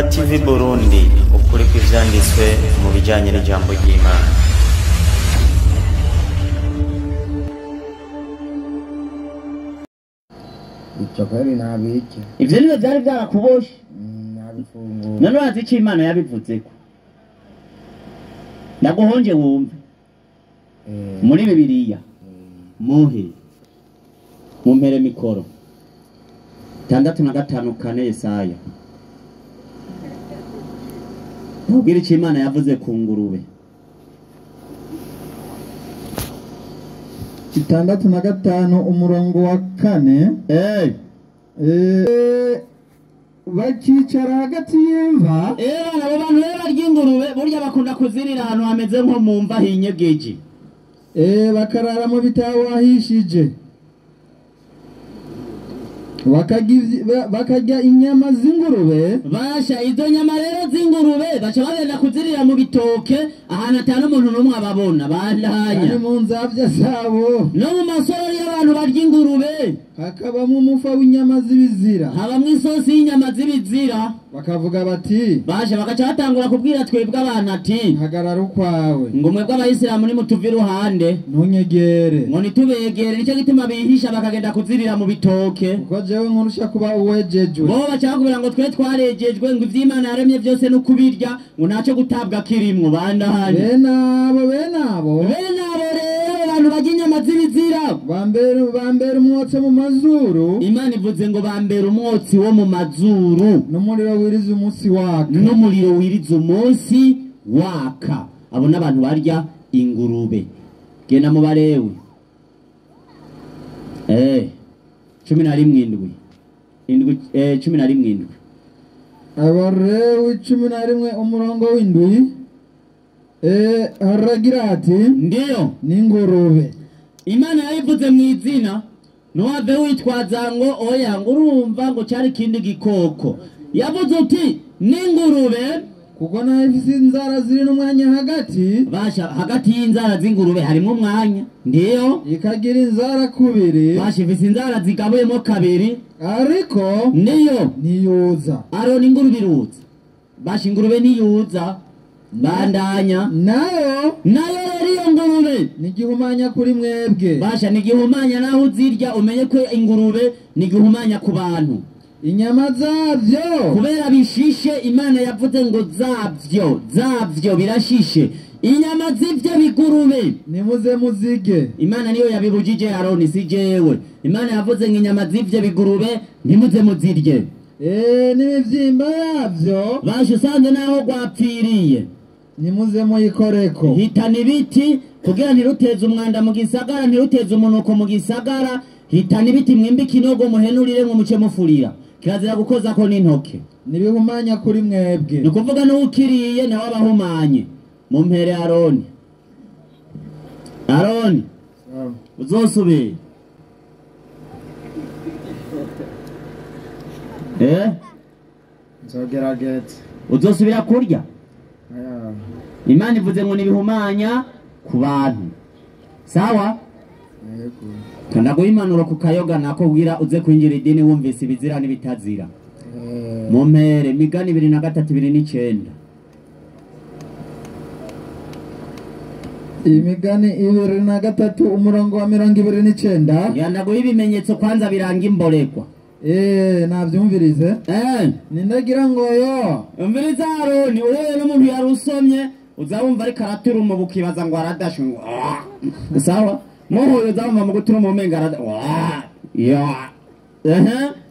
TV Burundi, ukuri kw'ivyanditswe mu bijanye n'ijambo ry'Imana. Ichokari nabiki. Ivyo niwe vyari vyarakuboshe. Nabifungu. None urazi ico Imana yabivuzeko. Ndaguhonje wumve. Muri Bibiliya. Muhe. Mumpere mikoro. 6:5 kane Yesaya. Ubwira ico Imana yavuze ku ngurube. 6:5 umurongo wa 4. Bakicara hagati y'imva. Abo bantu rero ry'ingurube burya bakunda kuzirira ahantu hameze nko mu mva hinyegeje. Bakarara mu bitabo ahishije. Bakarya inyama z'ingurube. Basha izo nyama rero z'ingurube baca bagenda kuzirira mu bitoke ahantu atanu umuntu n'umwe ababona bandanya. Ari mu nzavya zabo. No mu masorori y'abantu barya ingurube hakabamo umufa w'inyama z'ibizira. Habamwe isosi y'inyama z'ibizira. Bakavuga bati basha bagaca batangura kubwira twebwe abantu ati hagarara ukwawe ngo mwebwe abayisilamu ni mutuvi ruhande ntunyegere ngo nitubegere nicyo gituma bihisha bakagenda kuzirira mu bitoke kuko jewe nkurusha kuba uwejejwe bo baca bakubwira ngo twe twarejejwe ngo ivy'Imana yaremye byose no kubirya ngo ntacyo gutabwa kirimwo bandahanye benabo rero abantu barya inyama z'ibizira bambera umwotsi mu mazuru. Imana ivuze ngo bambera umwotsi wo mu mazuru n'umuriro wiriza umunsi waka n'umuriro wiriza umunsi waka. Abo n'abantu barya ingurube. Genda mu Balewi 11:7 11:7 Abalewi 11 umurongo w'indwi haragira ati ndiyo n'ingurube. Imana yayivuze mu izina ntuhave witwaza ngo oya ngo urumva ngo cyari ikindi gikoko. Yavuze uti n'ingurube kuko nayo ifise inzara ziri n'umwanya hagati. Basha hagati y'inzara z'ingurube harimo umwanya ndiyo ikagira inzara kubiri. Basha ifise inzara zigabuyemo kabiri ariko ndiyo ntiyuza. Aroni ingurube iruza. Basha ingurube ntiyuza bandanya nayo rero iyo ngurube nigihumanya kuri mwebwe. Basha nigihumanya naho uzirya umenye ko ingurube nigihumanya ku bantu. Inyama zavyo kubera bishishe Imana yavuze ngo zavyo birashishe. Inyama z'ivyo bigurube nimuze muzige. Imana niyo yabibujije Aroni si jewe. Imana yavuze ngo inyama z'ivyo bigurube nimuze muzirye. N'ibivyimba yavyo basha usanze naho gwapfiriye nimuze muyikoreko. Hitana ibiti kugira ntiruteze umwanda mu gisagara ntiruteze umunuko mu gisagara. Hitana ibiti mwimbe ikinogo muhenurire ngo muce mufurira kirazira gukoza ko n'intoke nibihumanya kuri mwebwe. ni kuvuga n'ukiriye nawe abahumanye. Mumpere Aroni uzosubira nzogerageza uzosubira kurya. Imana ivuze ngo nibihumanya ku bantu sawa. Kandago impanuro ku kayoga nako bwira uze kwinjira idini wumvise ibizira n'ibitazira. Mumpere Migani 2:3-9. Imigani 2:3 umurongo wa 29. Yandago ibimenyetso kwanza biranga imborekwa. Navyumvirize. Nindagira ngo yo umviriza Aroni uwoye n'umuntu yarusomye uzabumva ari karatura mu bukibaza ngo aradashe ngo sawa. Muhoyo uzabumva mu gutura mu menga arada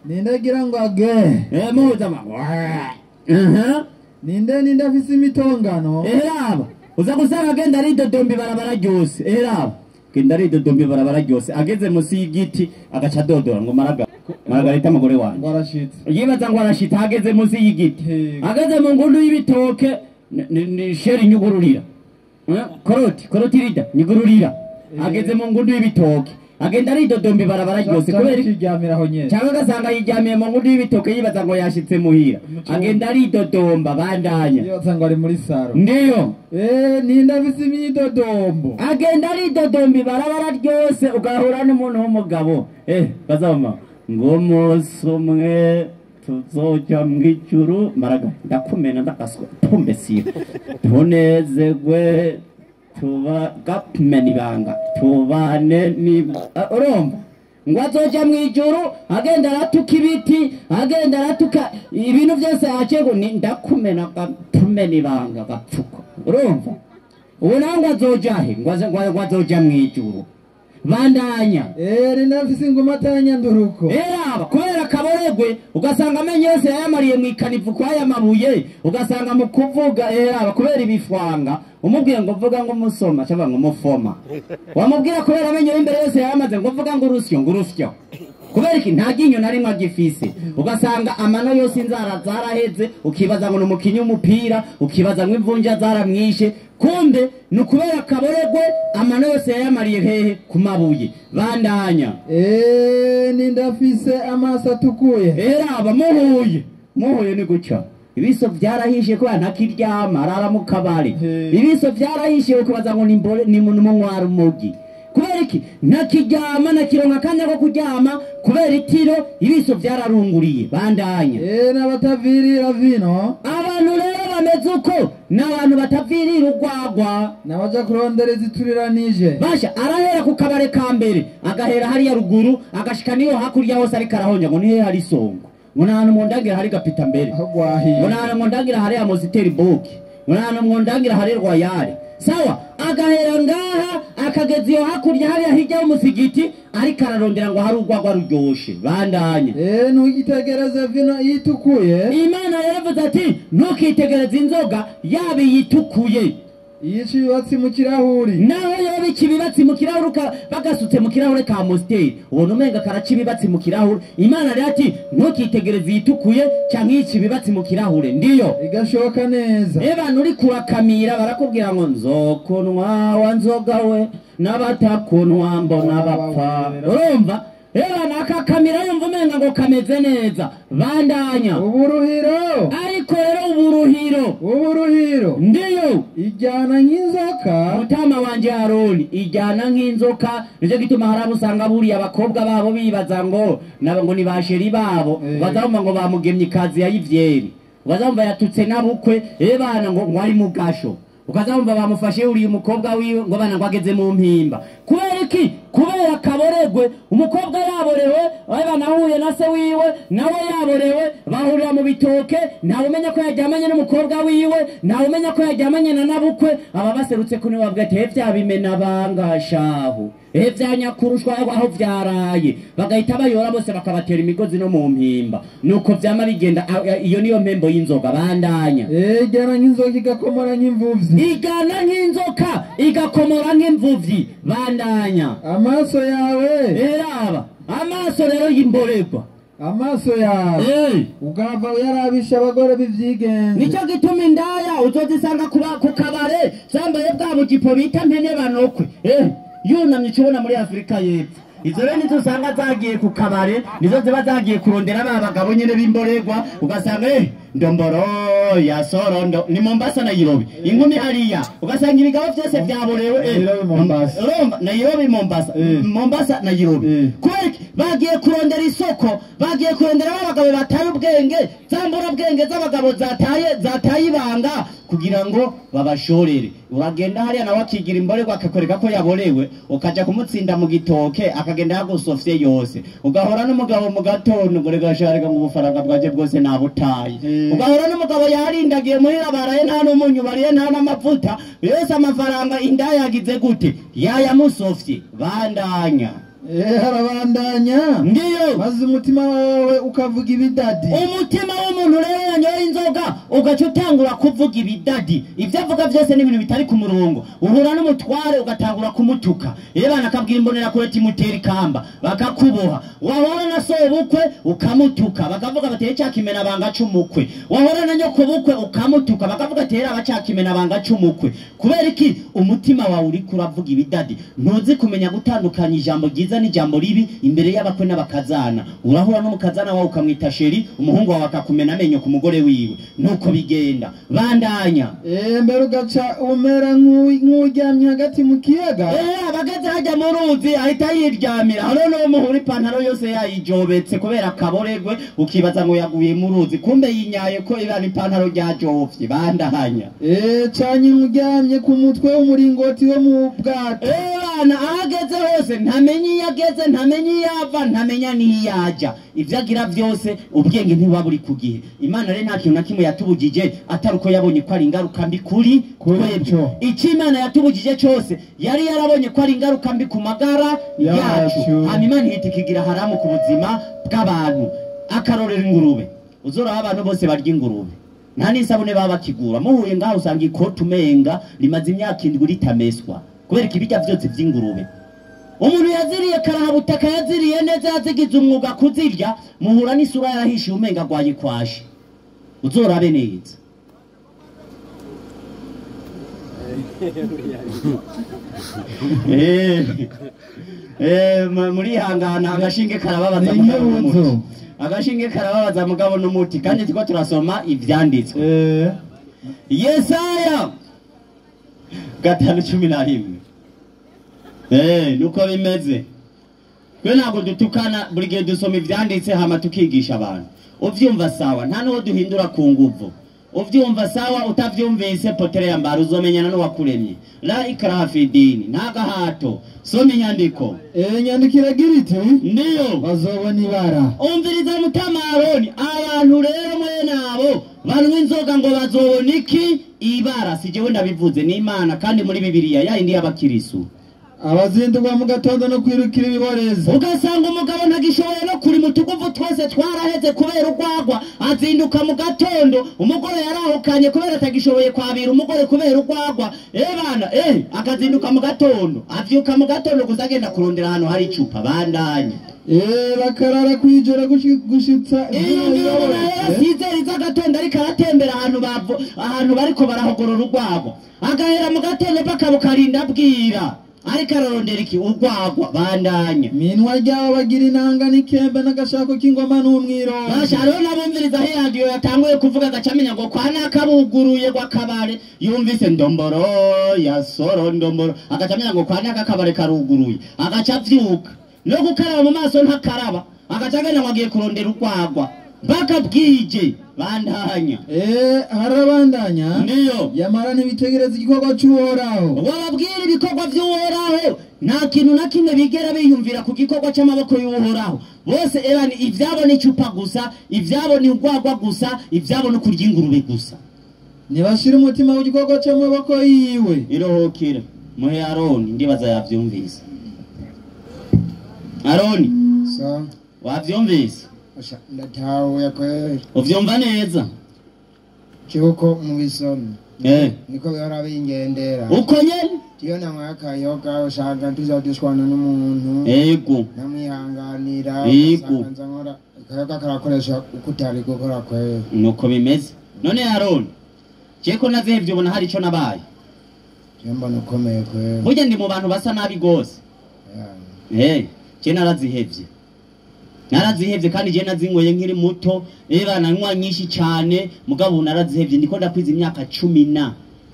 nindagira ngo age muhoyo uzabumva ninde afise imitongano. Raba uza gusanga agenda ari dodombi barabara ryose. Raba genda ari dodombi barabara ryose ageze musi y'igiti agaca dodora ngo Margarita mugore wanjye warashitse yibaza ngo arashita ageze musi y'igiti ageze mu ngundu y'ibitoke ni sheri nyugururira koroti rida nyugururira ageze mu ngundu y'ibitoke agenda ari dodombi barabara ryose kubera ikiryamiraho nyene cyangwa gasanga yiryamiye mu ngundu y'ibitoke yibaza ngo yashitse muhira agenda ari dodomba bandanya yibaza ngo ari muri saro ndiyo ninde afise imyidodombo agenda ari dodombi barabara ryose ugahura n'umuntu w'umugabo bazama ngo umunsi umwe tuzoja mwijuru maraga ndakumena ndakaswa tumbe siyo tunezerwe tuba gapmeni banga tubane ni urumva ngo azoja mwijuru agenda aratuka ibiti agenda aratuka ibintu byose akego ni ndakumena gapmeni banga gapfuko urumva ubu nawe ngo azoja he ngo azoja mwijuru bandanya nafise ingoma atanyanduruko aba kubera kaboregwe ugasanga amenye yose yayamariye mu ikanivu kwa yamabuye ugasanga mu kuvuga aba kubera ibifwanga umubwiye ngo vuga ngo musoma cyangwa ngo mufoma wamubwira kubera amenye imbere yose yayamaze ngo vuga ngo urusyo kubera iki nta ginyo na rimwe agifise ugasanga amano yose inzara zaraheze ukibaza ngo numukinyi umupira ukibaza ngo imvunja zaramwishe kumbe nukubera kaboregwe amano yose yayamariye hehe kumabuye bandanya nindafise amaso atukuye aba muhuye ni guca ibiso vyarahishe kwa ntakiryama arara mu kabari ibiso vyarahishe ukibaza ngo ni munwara umugi kubera iki ntakiryama nakironka kanya ko kuryama kubera itiro ibiso vyararunguriye bandanya n'abatavirira vino abantu rero bameze uko n'abantu batavirira urwagwa nabaja kurondera izituriranije basha arahera ku kabare ka mbere agahera hariya ruguru agashika niyo hakurya hose ariko arahonja ngo nihe hari songo ngo n'ahantu mwondagira hari gapita mbere ngo n'ahantu mwondagira hari amoziteri boki ngo n'ahantu mwondagira hari rwayare sawa agahera ngaha akageza iyo hakurya hariya hirya y'umusigiti ariko ararondera ngo hari urwagwa ruryoshe bandanye ntugitegereze vino yitukuye imana yaravuze ati ntukitegereze inzoga yaba yitukuye yica ibibatsi mu kirahuri naho yoba ikibibatsi mu kirahuri bagasutse mu kirahure ka Amstel ubona umenga karaca ibibatsi mu kirahuri imana rero ati ntukitegereze yitukuye cyangwa yica ibibatsi mu kirahure ndiyo igashoka neza abantu uri kurakamira barakubwira ngo nzokunwa wa nzoga we n'abatakunwa mbona bapfa urumva nakakamira yumva umenga ngo kameze neza bandanya uburuhiro ariko rero uburuhiro ndiyo ijyana nk'inzoka mutama wanje Aroni ijyana nk'inzoka nicyo gituma harabo usanga buriya abakobwa babo bibaza ngo nabo ni basheri babo bazamva ngo bamugemye ikazi ya Ivyeri bazamva yatutse nabukwe bana ngo ari mu gasho ukazamva bamufashe uri umukobwa wiwe ngo bana ngo ageze mu mpimba kubera iki kubera kaboregwe umukobwa yaborewe abana huye na se wiwe nawe yaborewe bahurira mu bitoke ntawe umenya ko yajyamanye n'umukobwa wiwe ntawe umenya ko yajyamanye na nabukwe aba baserutse kuni wabwe tevya bimena bangashaho vyanyakurushwa aho vyaraye bagahita bayora bose bakabatera imigozi no mu mpimba nuko vyama bigenda iyo niyo mpembo y'inzoga bandanya igana nk'inzoka igakomora nk'imvuvyi igana nk'inzoka igakomora nk'imvuvyi bandanya amaso yawe eraba amaso rero y'imboregwa amaso yawe ugava yarabisha abagore b'ivyigenze nicyo gituma indaya uzozisanga ku kabare zambaye bwa bujipo bita mpene banokwe yunamye ukibona muri Afrika y'Epfo izo rero nizo usanga zagiye ku kabare nizo ziba zagiye kurondera ba bagabo nyene b'imboregwa ugasanga ndomboro ya sorondo ni Mombasa na Nairobi inkumi hariya ugasanga ibigabo byose byaborewe Nairobi Mombasa na Nairobi kweki bagiye kurondera isoko bagiye kurondera abagabo bataye ubwenge zambura bwenge z'abagabo zataye ibanga kugira ngo babashorere uragenda hariya nawe akigira imboregwa akakoreka ko yaborewe ukaja kumutsinda mu gitoke akagenda yagusofye yose ugahora n'umugabo mu gatondo ngo regasharika mu bufaranga bwaje bwose nabutaye ugahora n'umugabo yarindagiye muri rabaraye nta n'umunyu bariye nta n'amavuta yose amafaranga indayagize gute yayamusofye bandanya harabandanya ndiyo maze umutima wawe ukavuga ibidadi umutima w'umuntu rero yanyoye inzoga ugaca utangura kuvuga ibidadi ibyo avuga byose n'ibintu bitari ku murongo uhura n'umutware ugatangura kumutuka bana akabwira imbonera kure timutera ikamba bakakuboha wahora na so bukwe ukamutuka bakavuga bateye cyakimena banga cumukwe wahora na nyoko bukwe ukamutuka bakavuga tera abacakimena banga cumukwe kubera iki umutima wawe uri kuravuga ibidadi ntuzi kumenya gutandukanya ijambo ryiza ryiza n'ijambo ribi imbere y'abakwe n'abakazana. Urahura n'umukazana wawe ukamwita sheri, umuhungu wawe akakumena amenyo ku mugore wiwe. Nuko bigenda. Bandanya. Mbere ugaca umera nk'uryamye hagati mu kiyaga. Abagaze hajya mu ruzi ahita yiryamira. Hano no muhura ipantaro yose yayijobetse kubera akaboregwe, ukibaza ngo yaguye mu ruzi. Kumbe yinyaye ko ibana ipantaro ryajovye. Bandanya. Canye nk'uryamye ku mutwe w'umuringoti wo mu bwato. Bana ahageze hose ntamenye yageze, ntamenye yava, ntamenya ni yaja. Ivyagira vyose ubwenge ntiba buri kugihe. Imana rero nta kintu na kimwe yatubugije atari uko yabonye ko ari ingaruka mbi kuri twebwe. Iki Imana yatubugije cyose yari yarabonye ko ari ingaruka mbi ku magara yacu. Imana ihita ikigira haramu ku buzima bw'abantu. Akarorera ingurube. Uzora abantu bose barya ingurube. Nta n'isabune baba bakigura. Muhuye ngaho usanga ikote umenga rimaze imyaka 7 ritameswa. Kubera ikibijya vyose vy'ingurube. Umuntu yaziriye karahabutaka yaziriye neza yazigize umwuga kuzirya, muhura n'isura yarahishiye umenga gwaye kwashe. Uzorabe neza. Muri hangana agashinge karababaza mugabo n'umuti. Agashinge karababaza mugabo n'umuti kandi tiko turasoma ivyanditswe. Yesaya 5:11. Nuko bimeze. Twe ntabwo dutukana buri gihe dusoma ivyanditse hama tukigisha abantu. Uvyumva sawa, nta no duhindura ku nguvu. Uvyumva sawa, utavyumvise potere yambara uzomenyana no wakuremye. La ikraha fi dini, nta gahato. Soma inyandiko. Nyandikira girite? Ndiyo. Bazobona ibara. Umviriza Mutama Aroni, abantu rero mwe nabo banywa inzoga ngo bazobona iki? Ibara. Sijewe ndabivuze ni Imana kandi muri Bibiliya yindi y'abakirisu. Abazindurwa mu gatondo no kwirukira ibiboreza. Ugasanga umugabo ntagishoboye no kuri mutuguvu twose twaraheze kubera urwagwa, azinduka mu gatondo, umugore yarahukanye kubera atagishoboye kwabira umugore kubera urwagwa. Bana akazinduka mu gatondo, avyuka mu gatondo kuzagenda kurondera hano hari icupa. Bandanye. Bakarara kwijora gushitsa sizeri z'agatondo ariko aratembera ahantu bariko barahogorora urwagwa. Agahera mu gatondo bakabukarinda bwira. Ariko ararondera iki? Urwagwa. Bandanya. Minwa ryawe bagira inanga n'ikembe n'agashako k'ingoma n'umwiro. Basharo nabumviriza he radio yatanguye kuvuga gacamenya ngo kwa nakabuguruye gwakabare yumvise ndomboro ya soro ndomboro agacamenya ngo kwa nakakabare karuguruye agacavyuka no gukaraba mu maso ntakaraba agacaganya wagiye kurondera urwagwa baka bwije. Bandanya. Harabandanya. Ndiyo. Yamara ntibitegereza igikorwa cy'Uhoraho. Wababwira ibikorwa by'Uhoraho. Nta kintu na kimwe bigera biyumvira ku gikorwa cy'amaboko y'Uhoraho. Bose erani ivyabo ni icupa gusa, ivyabo ni urwagwa gusa, ivyabo no kurya ingurube gusa. Nibashira umutima mu gikorwa cy'amaboko yiwe. Irohokira. Muhe Aroni ndibaza yavyumvise. Aroni. Wavyumvise? Ndatawe yakwe. Uvyumva neza? Cyuko mu bisomo. Niko yarabingendera. Uko nyene? Tiyo namwaka yoga usanga tuzadushwana n'umuntu. Ego. Namwihanganira. Ego. Kayoga karakoresha ukutari gukora kwe. Nuko bimeze. None Aroni. Cyeko nazevye ubona hari ico nabaye. Jemba nukomeye kwe. Burya ndi mu bantu basa nabi gose. Je narazihevye. Narazihevye kandi je nazingoye nkiri muto, nanywa nyinshi cyane, mugabo narazihevye ndiko ndakwiza imyaka 10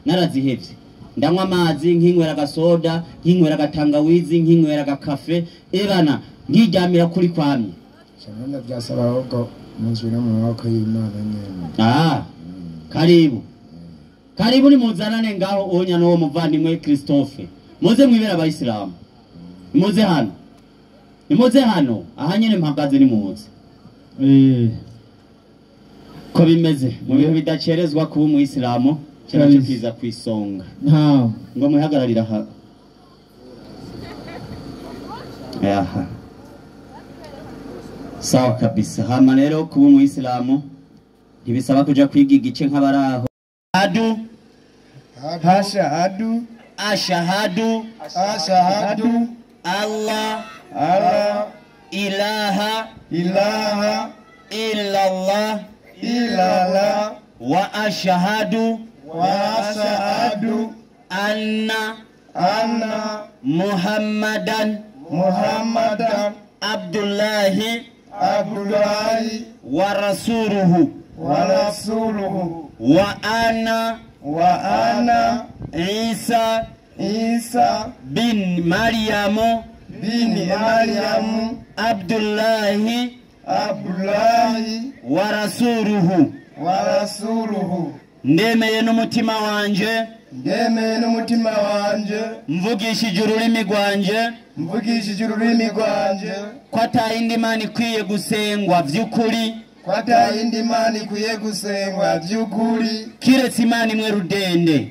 narazihevye. Ndanywa amazi, nkinywera gasoda, nkinywera gatangawizi, nkinywera gakafe, nkiryamira kuri kwamye. Cyane byasaba ahubwo muzwira mu mwaka y'Imana nyene. Karibu. Karibu ni muzanane ngaho onya no muvandimwe Christophe. Muze mwibera abayisilamu. Muze hano. Nimuze hano ahanyene mpagaze ni muze. Ko bimeze mu bihe bidacerezwa kuba mu Islamu cyane kiza kwisonga. Ngo muhagararira ha. Sawa kabisa. Hama rero kuba mu Islamu ntibisaba kuja kwiga igice nk'abaraho. Ashhadu Allah ilaha illallah wa ashhadu anna Muhammadan Muhammadan Abdullahi Abdullahi wa rasuluhu wa rasuluhu wa ana Isa bin Maryamu Abdullahi wa rasuluhu ndemeye n'umutima wanje mvugishije ururimi rwanje ko atayindi Imana ikwiye gusengwa vy'ukuri kiretse Imana imwe rudende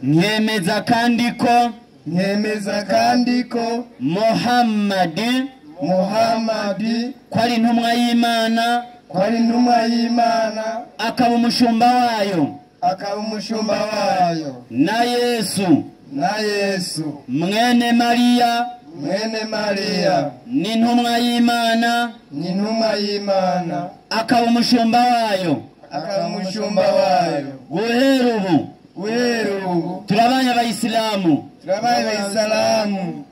nkemeza kandi ko Muhammadi ko ari intumwa y'Imana akaba umushumba wayo na Yesu mwene Mariya ni intumwa y'Imana akaba umushumba wayo guhera ubu turabaye abayisilamu